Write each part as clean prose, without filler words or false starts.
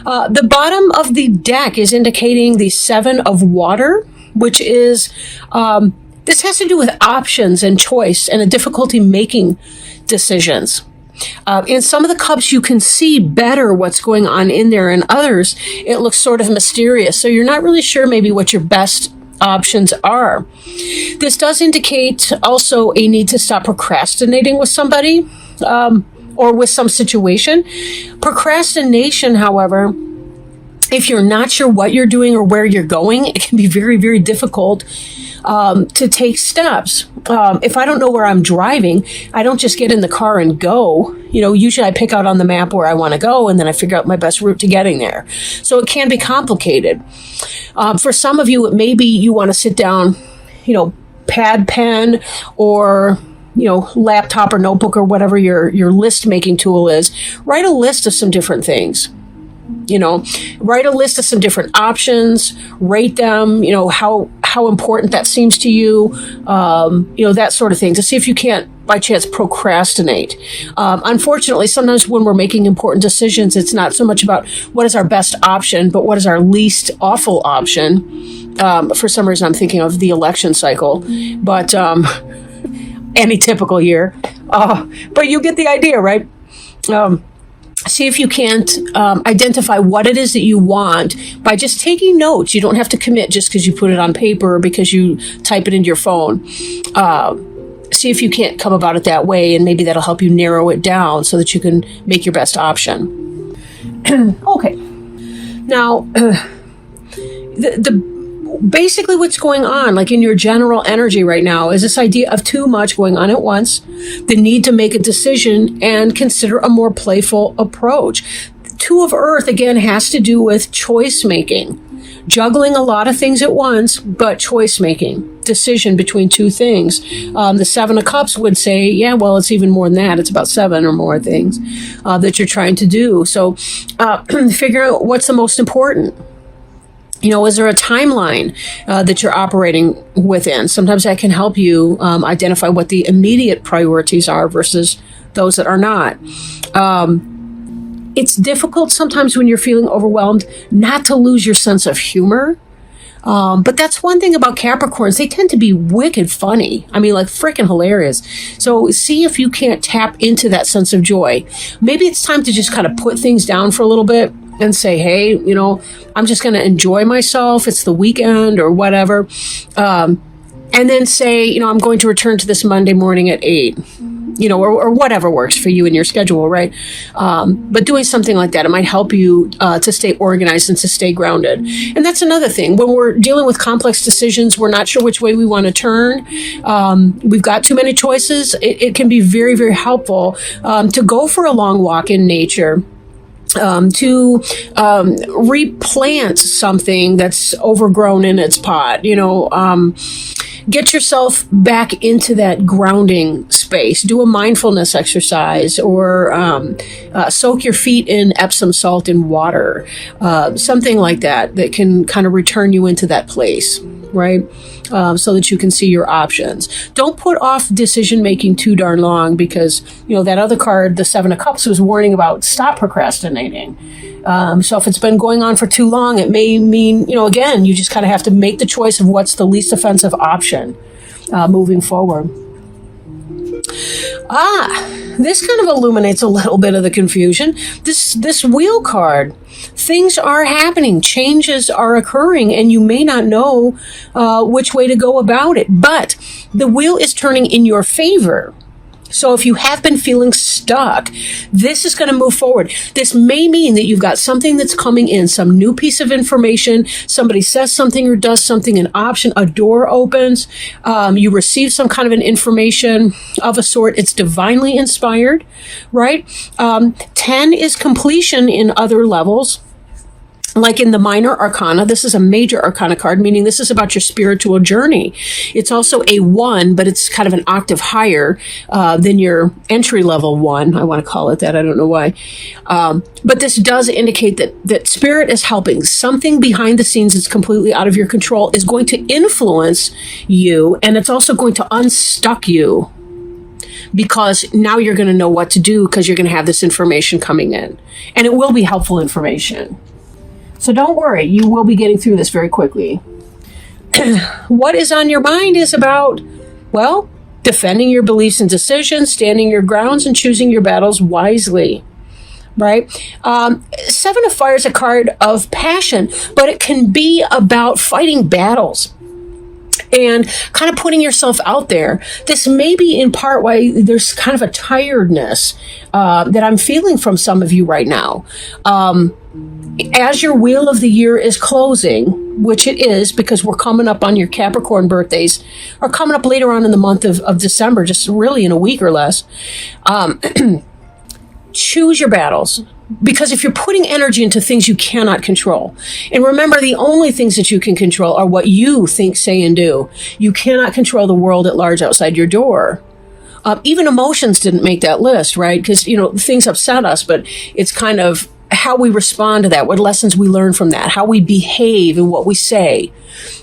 The bottom of the deck is indicating the 7 of water, which is, this has to do with options and choice and a difficulty making decisions. In some of the cups, you can see better what's going on in there. In others, it looks sort of mysterious. So you're not really sure maybe what your best options are. This does indicate also a need to stop procrastinating with somebody or with some situation. Procrastination, however, if you're not sure what you're doing or where you're going, it can be very, very difficult to take steps. If I don't know where I'm driving, I don't just get in the car and go. Usually I pick out on the map where I want to go, and then I figure out my best route to getting there. So it can be complicated. For some of you, it may be you want to sit down, pad, pen, or laptop or notebook or whatever your list making tool is. Write a list of some different things. Write a list of some different options, rate them, how important that seems to you, that sort of thing, to see if you can't, by chance, procrastinate. Unfortunately, sometimes when we're making important decisions, it's not so much about what is our best option, but what is our least awful option. For some reason, I'm thinking of the election cycle, but any typical year. But you get the idea, right? See if you can't identify what it is that you want by just taking notes. You don't have to commit just because you put it on paper or because you type it into your phone. See if you can't come about it that way, and maybe that'll help you narrow it down so that you can make your best option. Okay. Now, basically what's going on, like in your general energy right now, is this idea of too much going on at once, the need to make a decision and consider a more playful approach. 2 of Earth, again, has to do with choice making, juggling a lot of things at once, but choice making, decision between 2 things. The 7 of Cups would say, yeah, well, it's even more than that. It's about 7 or more things that you're trying to do. So figure out what's the most important. Is there a timeline that you're operating within? Sometimes that can help you identify what the immediate priorities are versus those that are not. It's difficult sometimes when you're feeling overwhelmed not to lose your sense of humor. But that's one thing about Capricorns. They tend to be wicked funny. I mean, like freaking hilarious. So see if you can't tap into that sense of joy. Maybe it's time to just kind of put things down for a little bit and say, hey, I'm just going to enjoy myself. It's the weekend or whatever. And then say, I'm going to return to this Monday morning at 8, or whatever works for you in your schedule, right? But doing something like that, it might help you to stay organized and to stay grounded. And that's another thing. When we're dealing with complex decisions, we're not sure which way we want to turn. We've got too many choices. It can be very, very helpful to go for a long walk in nature. To replant something that's overgrown in its pot, get yourself back into that grounding space. Do a mindfulness exercise, or soak your feet in Epsom salt in water, something like that can kind of return you into that place, right? So that you can see your options. Don't put off decision making too darn long, because that other card, the 7 of Cups, was warning about stop procrastinating. So if it's been going on for too long, it may mean, again, you just kind of have to make the choice of what's the least offensive option moving forward. This kind of illuminates a little bit of the confusion. This wheel card, things are happening, changes are occurring, and you may not know which way to go about it. But the wheel is turning in your favor. So if you have been feeling stuck, this is going to move forward. This may mean that you've got something that's coming in, some new piece of information. Somebody says something or does something, an option, a door opens. You receive some kind of an information of a sort. It's divinely inspired, right? 10 is completion in other levels. Like in the minor arcana, this is a major arcana card, meaning this is about your spiritual journey. It's also a 1, but it's kind of an octave higher than your entry level 1. I want to call it that. I don't know why. But this does indicate that spirit is helping. Something behind the scenes that's completely out of your control is going to influence you, and it's also going to unstuck you, because now you're going to know what to do, because you're going to have this information coming in, and it will be helpful information. So don't worry, you will be getting through this very quickly. What is on your mind is about, well, defending your beliefs and decisions, standing your grounds, and choosing your battles wisely. Right? Seven of Fire is a card of passion, but it can be about fighting battles and kind of putting yourself out there. This may be in part why there's kind of a tiredness that I'm feeling from some of you right now. As your wheel of the year is closing, which it is because we're coming up on your Capricorn birthdays, or coming up later on in the month of December, just really in a week or less, choose your battles. Because if you're putting energy into things you cannot control, and remember, the only things that you can control are what you think, say, and do. You cannot control the world at large outside your door. Even emotions didn't make that list, right? Because, things upset us, but it's kind of how we respond to that, what lessons we learn from that, how we behave and what we say,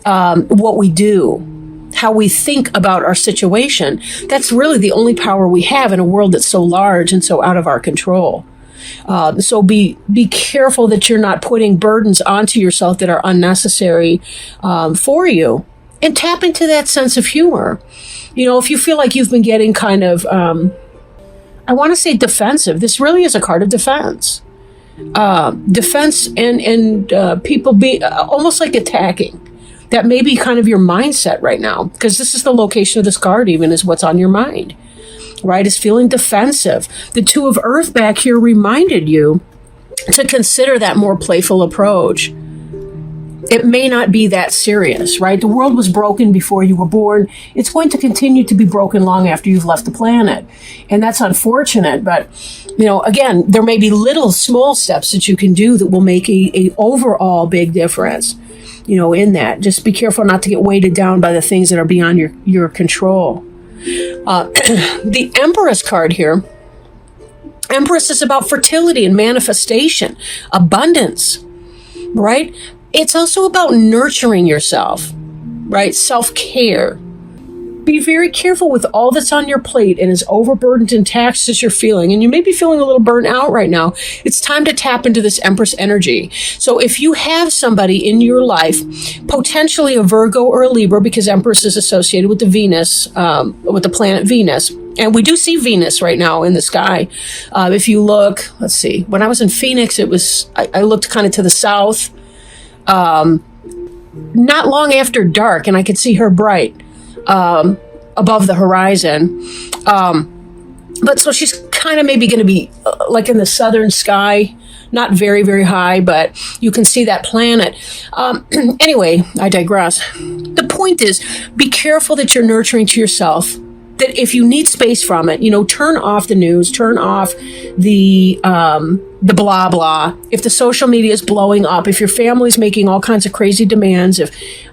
what we do, how we think about our situation. That's really the only power we have in a world that's so large and so out of our control. So be careful that you're not putting burdens onto yourself that are unnecessary for you, and tap into that sense of humor. If you feel like you've been getting kind of, I want to say defensive, this really is a card of defense. Defense and people be almost like attacking. That may be kind of your mindset right now, because this is the location of this card, even, is what's on your mind, right? Is feeling defensive. The Two of Earth back here reminded you to consider that more playful approach. It may not be that serious, right? The world was broken before you were born. It's going to continue to be broken long after you've left the planet. And that's unfortunate. But, again, there may be little small steps that you can do that will make a overall big difference, in that. Just be careful not to get weighted down by the things that are beyond your control. The Empress card here. Empress is about fertility and manifestation, abundance, right? It's also about nurturing yourself, right? Self-care. Be very careful with all that's on your plate and as overburdened and taxed as you're feeling. And you may be feeling a little burnt out right now. It's time to tap into this Empress energy. So if you have somebody in your life, potentially a Virgo or a Libra, because Empress is associated with the Venus, with the planet Venus. And we do see Venus right now in the sky. If you look, let's see, when I was in Phoenix, I looked kind of to the south, not long after dark, and I could see her bright above the horizon. But so she's kind of maybe going to be like in the southern sky, not very, very high, but you can see that planet. Anyway, I digress. The point is, be careful that you're nurturing to yourself, that if you need space from it, turn off the news, turn off the blah, blah. If the social media is blowing up, if your family's making all kinds of crazy demands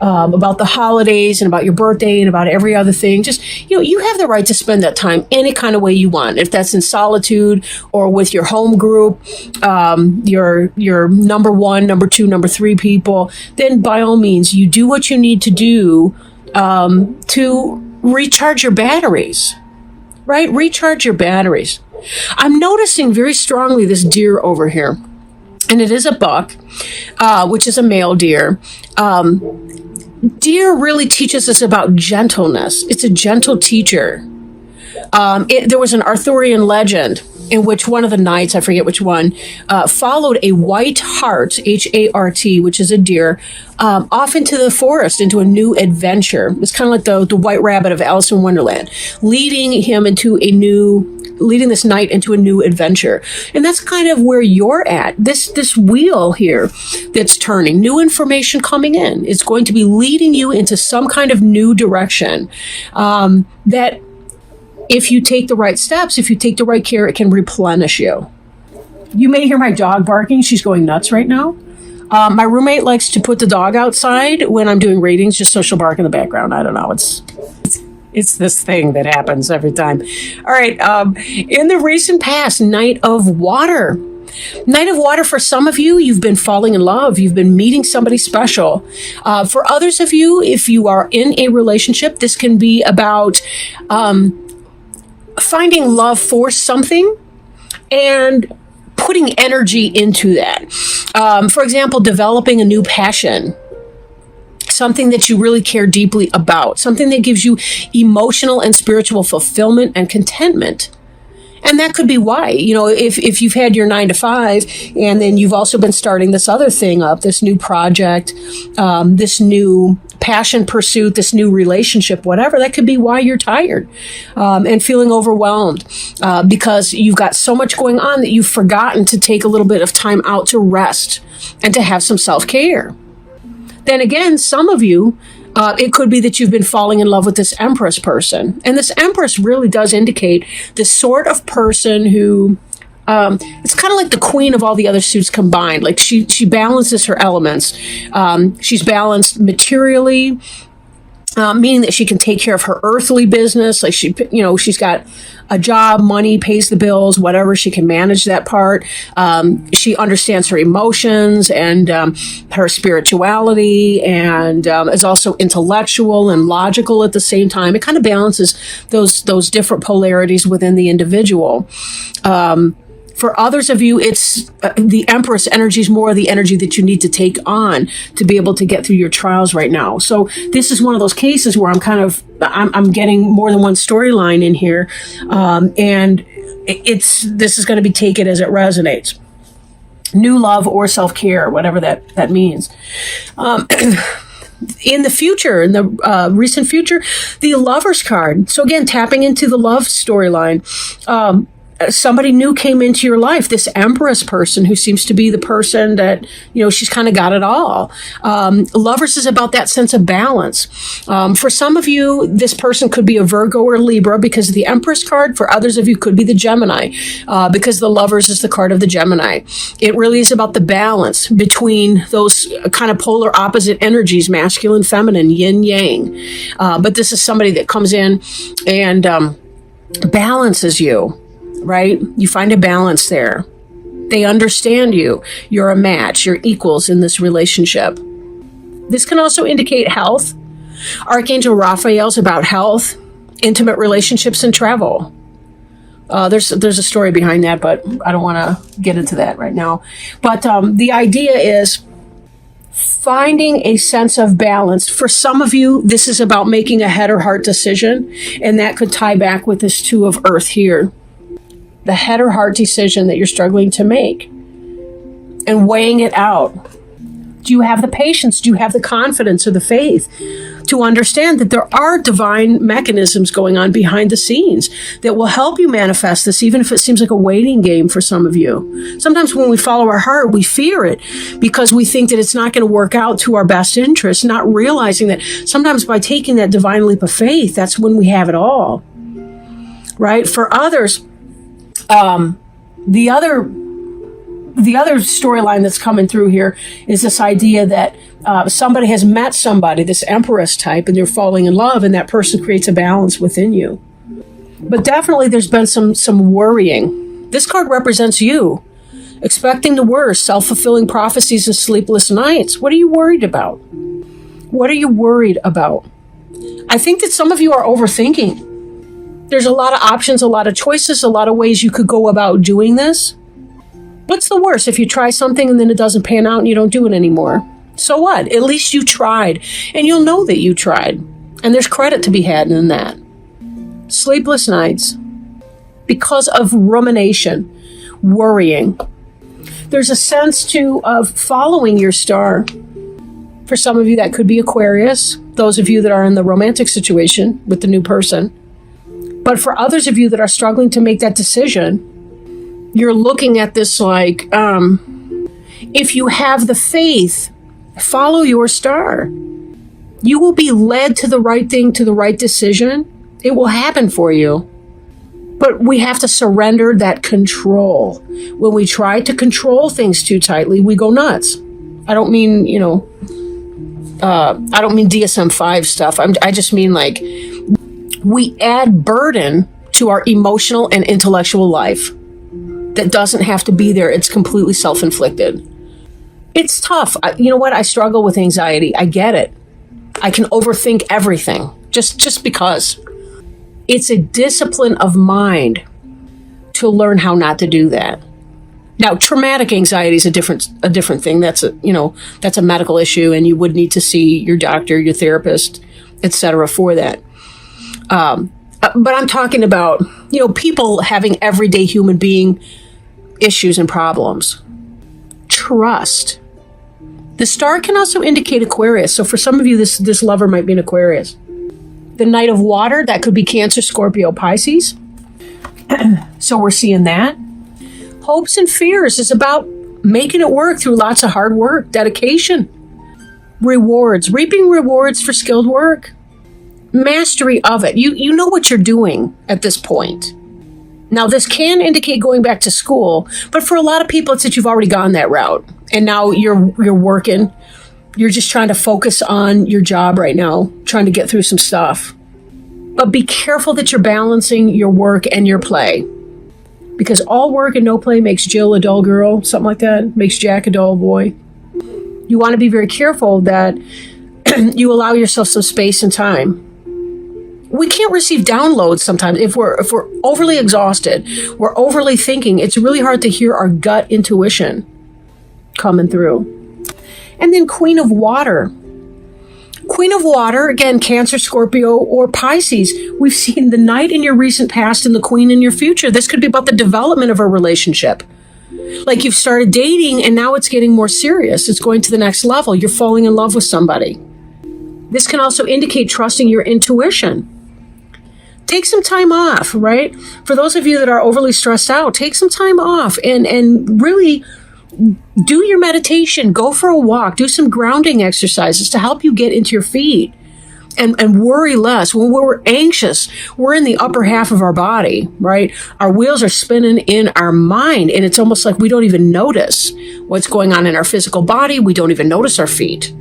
about the holidays and about your birthday and about every other thing, just, you have the right to spend that time any kind of way you want. If that's in solitude or with your home group, your number one, number two, number three people, then by all means, you do what you need to do to recharge your batteries, right? Recharge your batteries. I'm noticing very strongly this deer over here, and it is a buck, which is a male deer. Deer really teaches us about gentleness. It's a gentle teacher. There was an Arthurian legend in which one of the knights, I forget which one, followed a white hart, H-A-R-T, which is a deer, off into the forest, into a new adventure. It's kind of like the white rabbit of Alice in Wonderland, leading this knight into a new adventure. And that's kind of where you're at. This wheel here that's turning, new information coming in, is going to be leading you into some kind of new direction that, if you take the right steps, if you take the right care, it can replenish you. You may hear my dog barking. She's going nuts right now. My roommate likes to put the dog outside when I'm doing readings, just so she'll bark in the background. I don't know. It's this thing that happens every time. All right. In the recent past, Knight of Water. Knight of Water, for some of you, you've been falling in love. You've been meeting somebody special. For others of you, if you are in a relationship, this can be about finding love for something and putting energy into that. For example, developing a new passion, something that you really care deeply about, something that gives you emotional and spiritual fulfillment and contentment. And that could be why, if you've had your 9 to 5 and then you've also been starting this other thing up, this new project, this new passion pursuit, this new relationship, whatever, that could be why you're tired and feeling overwhelmed because you've got so much going on that you've forgotten to take a little bit of time out to rest and to have some self-care. Then again, some of you, it could be that you've been falling in love with this Empress person. And this Empress really does indicate the sort of person who, it's kind of like the queen of all the other suits combined. Like she balances her elements. She's balanced materially, meaning that she can take care of her earthly business. Like she's got a job, money, pays the bills, whatever. She can manage that part. She understands her emotions and her spirituality, and is also intellectual and logical at the same time. It kind of balances those different polarities within the individual. For others of you, it's the Empress energy is more the energy that you need to take on to be able to get through your trials right now. So this is one of those cases where I'm getting more than one storyline in here, and this is going to be taken as it resonates. New love or self-care, whatever that means. In the future, in the recent future, the Lover's card. So again, tapping into the love storyline. Somebody new came into your life, this Empress person who seems to be the person that, she's kind of got it all. Lovers is about that sense of balance. For some of you, this person could be a Virgo or Libra because of the Empress card. For others of you, could be the Gemini because the Lovers is the card of the Gemini. It really is about the balance between those kind of polar opposite energies, masculine, feminine, yin, yang. But this is somebody that comes in and balances you. Right? You find a balance there. They understand you. You're a match. You're equals in this relationship. This can also indicate health. Archangel Raphael's about health, intimate relationships, and travel. There's a story behind that, but I don't want to get into that right now. But the idea is finding a sense of balance. For some of you, this is about making a head or heart decision, and that could tie back with this Two of Earth here. The head or heart decision that you're struggling to make and weighing it out. Do you have the patience? Do you have the confidence or the faith to understand that there are divine mechanisms going on behind the scenes that will help you manifest this, even if it seems like a waiting game for some of you? Sometimes when we follow our heart, we fear it because we think that it's not going to work out to our best interest, not realizing that sometimes by taking that divine leap of faith, that's when we have it all. Right? For others, the other storyline that's coming through here is this idea that somebody has met somebody, this Empress type, and they're falling in love, and that person creates a balance within you. But definitely there's been some worrying. This card represents you, expecting the worst, self-fulfilling prophecies and sleepless nights. What are you worried about? What are you worried about? I think that some of you are overthinking. There's a lot of options, a lot of choices, a lot of ways you could go about doing this. What's the worst if you try something and then it doesn't pan out and you don't do it anymore? So what? At least you tried, and you'll know that you tried. And there's credit to be had in that. Sleepless nights because of rumination, worrying. There's a sense too of following your star. For some of you, that could be Aquarius. Those of you that are in the romantic situation with the new person. But for others of you that are struggling to make that decision, you're looking at this like, if you have the faith, follow your star. You will be led to the right thing, to the right decision. It will happen for you. But we have to surrender that control. When we try to control things too tightly, we go nuts. I don't mean, I don't mean DSM-5 stuff. I just mean like, we add burden to our emotional and intellectual life that doesn't have to be there. It's completely self-inflicted. It's tough. You know what? I struggle with anxiety. I get it. I can overthink everything just because. It's a discipline of mind to learn how not to do that. Now, traumatic anxiety is a different thing. That's a medical issue, and you would need to see your doctor, your therapist, etc. for that. But I'm talking about, people having everyday human being issues and problems. Trust. The star can also indicate Aquarius. So for some of you, this lover might be an Aquarius. The Knight of Water, that could be Cancer, Scorpio, Pisces. So we're seeing that. Hopes and fears is about making it work through lots of hard work, dedication. Rewards, reaping rewards for skilled work. Mastery of it. You know what you're doing at this point. Now, this can indicate going back to school, but for a lot of people, it's that you've already gone that route. And now you're working. You're just trying to focus on your job right now, trying to get through some stuff. But be careful that you're balancing your work and your play. Because all work and no play makes Jill a dull girl, something like that, makes Jack a dull boy. You want to be very careful that you allow yourself some space and time. We can't receive downloads sometimes. If we're overly exhausted, we're overly thinking, it's really hard to hear our gut intuition coming through. And then Queen of Water. Queen of Water, again, Cancer, Scorpio, or Pisces. We've seen the Knight in your recent past and the Queen in your future. This could be about the development of a relationship. Like you've started dating and now it's getting more serious. It's going to the next level. You're falling in love with somebody. This can also indicate trusting your intuition. Take some time off, right? For those of you that are overly stressed out, take some time off and really do your meditation, go for a walk, do some grounding exercises to help you get into your feet and worry less. When we're anxious, we're in the upper half of our body, right? Our wheels are spinning in our mind, and it's almost like we don't even notice what's going on in our physical body. We don't even notice our feet.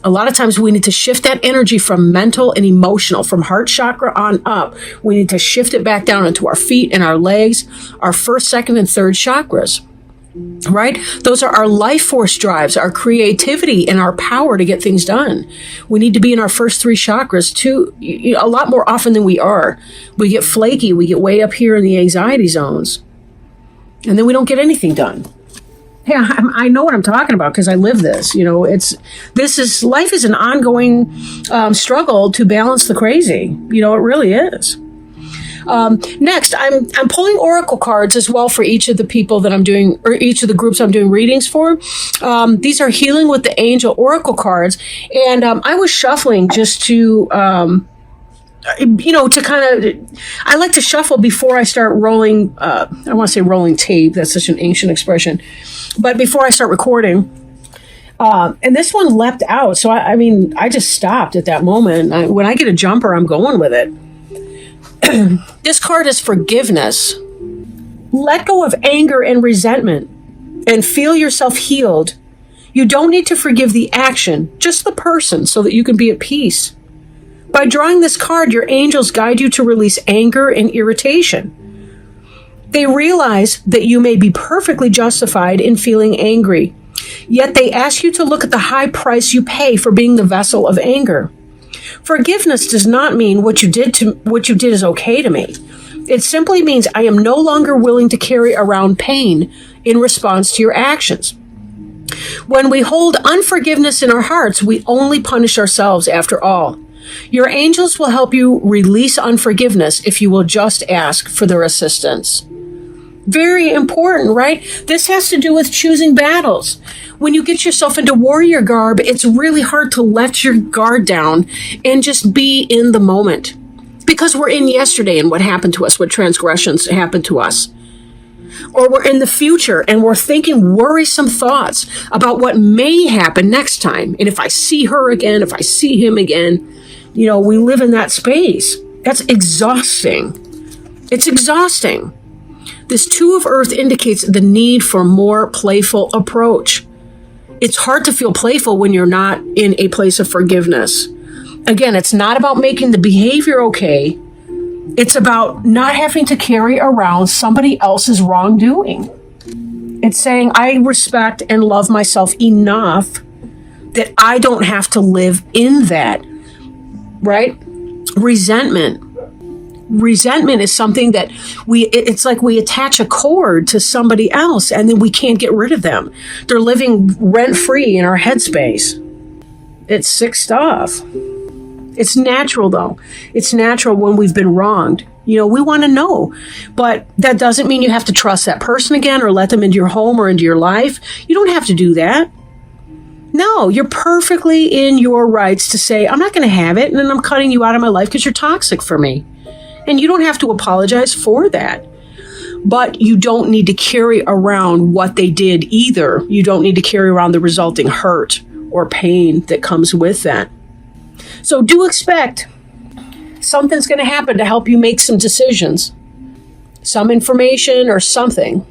A lot of times we need to shift that energy from mental and emotional, from heart chakra on up. We need to shift it back down into our feet and our legs, our first, second, and third chakras. Right? Those are our life force drives, our creativity, and our power to get things done. We need to be in our first three chakras too, a lot more often than we are. We get flaky. We get way up here in the anxiety zones. And then we don't get anything done. Yeah, I know what I'm talking about because I live this. Life is an ongoing struggle to balance the crazy. It really is. Next, I'm pulling oracle cards as well for each of the people that I'm doing, or each of the groups I'm doing readings for. These are Healing with the Angel oracle cards, and I was shuffling just to, to kind of. I like to shuffle before I start rolling. I want to say rolling tape. That's such an ancient expression, but before I start recording. And this one leapt out, so I just stopped at that moment. When I get a jumper, I'm going with it. This card is forgiveness. Let go of anger and resentment and feel yourself healed. You don't need to forgive the action, just the person, so that you can be at peace. By drawing this card, your angels guide you to release anger and irritation. They realize that you may be perfectly justified in feeling angry, yet they ask you to look at the high price you pay for being the vessel of anger. Forgiveness does not mean what you did is okay to me. It simply means I am no longer willing to carry around pain in response to your actions. When we hold unforgiveness in our hearts, we only punish ourselves after all. Your angels will help you release unforgiveness if you will just ask for their assistance. Very important, right? This has to do with choosing battles. When you get yourself into warrior garb, it's really hard to let your guard down and just be in the moment. Because we're in yesterday and what happened to us, what transgressions happened to us. Or we're in the future and we're thinking worrisome thoughts about what may happen next time. And if I see her again, if I see him again, we live in that space. That's exhausting. It's exhausting. This Two of Earth indicates the need for a more playful approach. It's hard to feel playful when you're not in a place of forgiveness. Again, it's not about making the behavior okay. It's about not having to carry around somebody else's wrongdoing. It's saying, I respect and love myself enough that I don't have to live in that, right? Resentment. Resentment is something that it's like we attach a cord to somebody else and then we can't get rid of them. They're living rent-free in our headspace. It's sick stuff. It's natural, though. It's natural when we've been wronged. We want to know. But that doesn't mean you have to trust that person again or let them into your home or into your life. You don't have to do that. No, you're perfectly in your rights to say, I'm not going to have it, and then I'm cutting you out of my life because you're toxic for me. And you don't have to apologize for that. But you don't need to carry around what they did either. You don't need to carry around the resulting hurt or pain that comes with that. So do expect something's going to happen to help you make some decisions, some information or something.